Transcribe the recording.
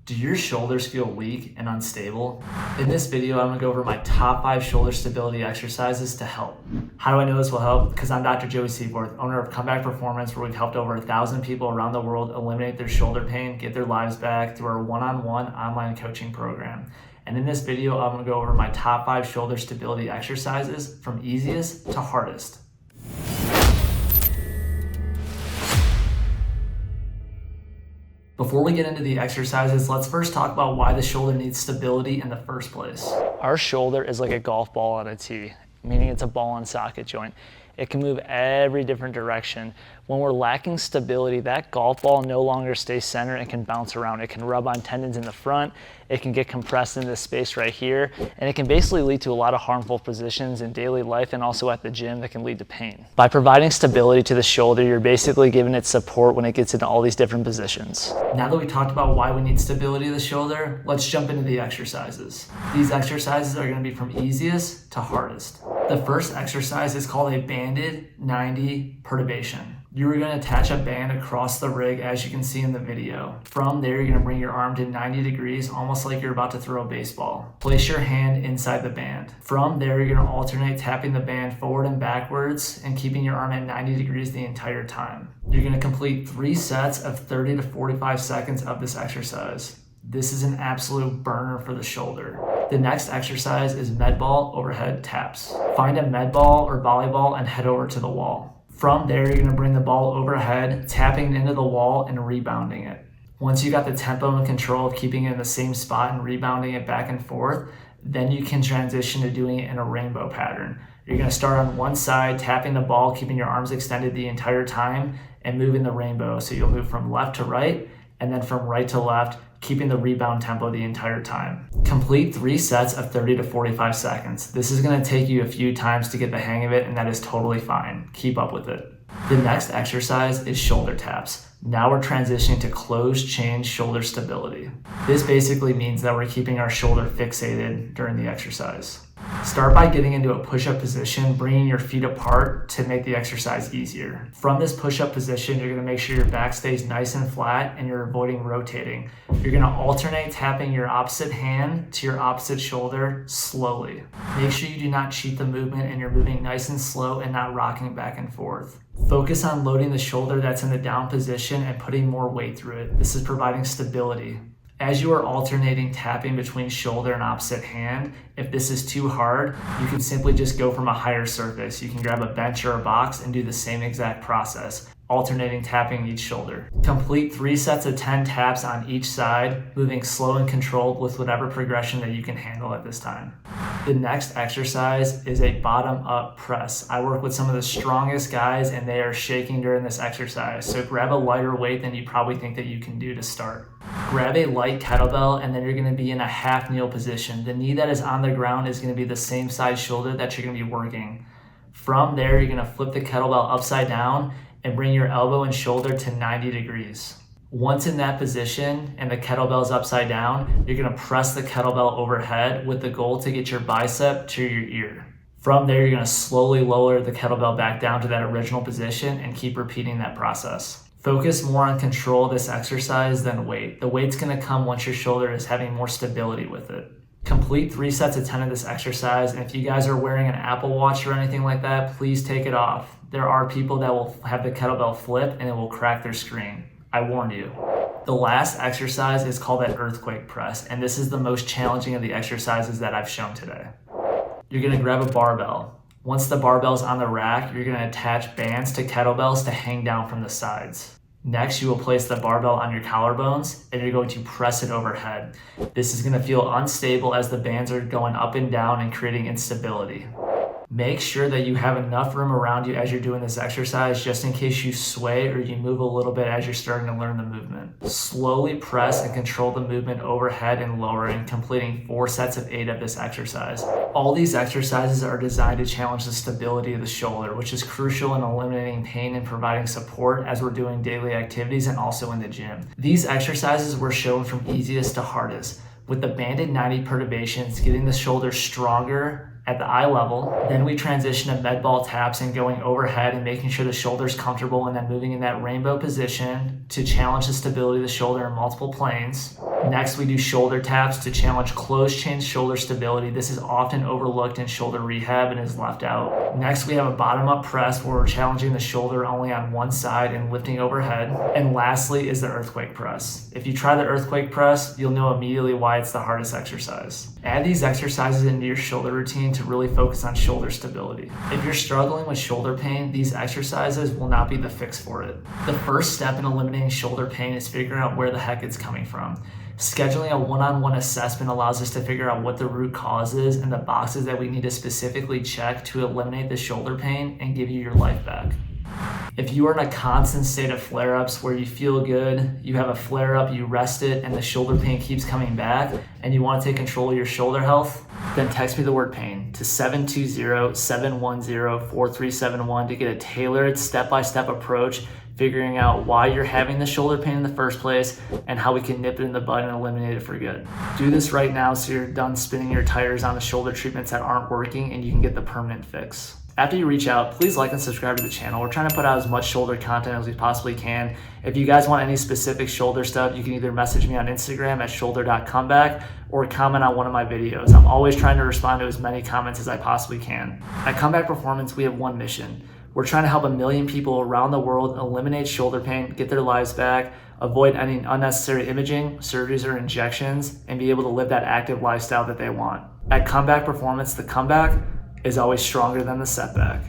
Do your shoulders feel weak and unstable? In this video, I'm gonna go over my top 5 shoulder stability exercises to help. How do I know this will help? Because I'm Dr. Joey Seyforth, owner of Comeback Performance, where we've helped over 1,000 people around the world eliminate their shoulder pain, get their lives back through our one-on-one online coaching program. And in this video, I'm gonna go over my top 5 shoulder stability exercises from easiest to hardest. Before we get into the exercises, let's first talk about why the shoulder needs stability in the first place. Our shoulder is like a golf ball on a tee, meaning it's a ball and socket joint. It can move every different direction. When we're lacking stability, that golf ball no longer stays centered and can bounce around. It can rub on tendons in the front, it can get compressed in this space right here, and it can basically lead to a lot of harmful positions in daily life and also at the gym that can lead to pain. By providing stability to the shoulder, you're basically giving it support when it gets into all these different positions. Now that we talked about why we need stability of the shoulder, let's jump into the exercises. These exercises are gonna be from easiest to hardest. The first exercise is called a banded 90 perturbation. You're going to attach a band across the rig, as you can see in the video. From there, you're going to bring your arm to 90 degrees, almost like you're about to throw a baseball. Place your hand inside the band. From there, you're going to alternate tapping the band forward and backwards and keeping your arm at 90 degrees the entire time. You're going to complete 3 sets of 30 to 45 seconds of this exercise. This is an absolute burner for the shoulder. The next exercise is Medball overhead taps. Find a Medball or volleyball and head over to the wall. From there, you're gonna bring the ball overhead, tapping into the wall and rebounding it. Once you got the tempo and control of keeping it in the same spot and rebounding it back and forth, then you can transition to doing it in a rainbow pattern. You're gonna start on one side, tapping the ball, keeping your arms extended the entire time, and moving the rainbow. So you'll move from left to right, and then from right to left, keeping the rebound tempo the entire time. Complete 3 sets of 30 to 45 seconds. This is gonna take you a few times to get the hang of it, and that is totally fine. Keep up with it. The next exercise is shoulder taps. Now we're transitioning to closed chain shoulder stability. This basically means that we're keeping our shoulder fixated during the exercise. Start by getting into a push-up position, bringing your feet apart to make the exercise easier. From this push-up position, you're gonna make sure your back stays nice and flat and you're avoiding rotating. You're gonna alternate tapping your opposite hand to your opposite shoulder slowly. Make sure you do not cheat the movement and you're moving nice and slow and not rocking back and forth. Focus on loading the shoulder that's in the down position and putting more weight through it. This is providing stability. As you are alternating tapping between shoulder and opposite hand, if this is too hard, you can simply just go from a higher surface. You can grab a bench or a box and do the same exact process, alternating tapping each shoulder. Complete 3 sets of 10 taps on each side, moving slow and controlled with whatever progression that you can handle at this time. The next exercise is a bottom-up press. I work with some of the strongest guys and they are shaking during this exercise, so grab a lighter weight than you probably think that you can do to start. Grab a light kettlebell and then you're gonna be in a half kneel position. The knee that is on the ground is gonna be the same size shoulder that you're gonna be working. From there, you're gonna flip the kettlebell upside down and bring your elbow and shoulder to 90 degrees. Once in that position and the kettlebell's upside down, you're gonna press the kettlebell overhead with the goal to get your bicep to your ear. From there, you're gonna slowly lower the kettlebell back down to that original position and keep repeating that process. Focus more on control of this exercise than weight. The weight's gonna come once your shoulder is having more stability with it. Complete 3 sets of 10 of this exercise, and if you guys are wearing an Apple Watch or anything like that, please take it off. There are people that will have the kettlebell flip and it will crack their screen. I warned you. The last exercise is called an earthquake press, and this is the most challenging of the exercises that I've shown today. You're gonna grab a barbell. Once the barbell's on the rack, you're gonna attach bands to kettlebells to hang down from the sides. Next, you will place the barbell on your collarbones and you're going to press it overhead. This is gonna feel unstable as the bands are going up and down and creating instability. Make sure that you have enough room around you as you're doing this exercise just in case you sway or you move a little bit as you're starting to learn the movement. Slowly press and control the movement overhead and lowering, completing 4 sets of 8 of this exercise. All these exercises are designed to challenge the stability of the shoulder, which is crucial in eliminating pain and providing support as we're doing daily activities and also in the gym. These exercises were shown from easiest to hardest, with the banded 90 perturbations getting the shoulder stronger at the eye level. Then we transition to Medball taps and going overhead and making sure the shoulder's comfortable and then moving in that rainbow position to challenge the stability of the shoulder in multiple planes. Next, we do shoulder taps to challenge closed chain shoulder stability. This is often overlooked in shoulder rehab and is left out. Next, we have a bottom-up press where we're challenging the shoulder only on one side and lifting overhead. And lastly is the earthquake press. If you try the earthquake press, you'll know immediately why it's the hardest exercise. Add these exercises into your shoulder routine to really focus on shoulder stability. If you're struggling with shoulder pain, these exercises will not be the fix for it. The first step in eliminating shoulder pain is figuring out where the heck it's coming from. Scheduling a one-on-one assessment allows us to figure out what the root cause is and the boxes that we need to specifically check to eliminate the shoulder pain and give you your life back. If you are in a constant state of flare-ups where you feel good, you have a flare-up, you rest it, and the shoulder pain keeps coming back, and you want to take control of your shoulder health, then text me the word pain to 720-710-4371 to get a tailored step-by-step approach figuring out why you're having the shoulder pain in the first place and how we can nip it in the bud and eliminate it for good. Do this right now so you're done spinning your tires on the shoulder treatments that aren't working and you can get the permanent fix. After you reach out, please like and subscribe to the channel. We're trying to put out as much shoulder content as we possibly can. If you guys want any specific shoulder stuff, you can either message me on Instagram at shoulder.comeback or comment on one of my videos. I'm always trying to respond to as many comments as I possibly can. At Comeback Performance, we have one mission. We're trying to help 1 million people around the world eliminate shoulder pain, get their lives back, avoid any unnecessary imaging, surgeries, or injections, and be able to live that active lifestyle that they want. At Comeback Performance, the comeback is always stronger than the setback.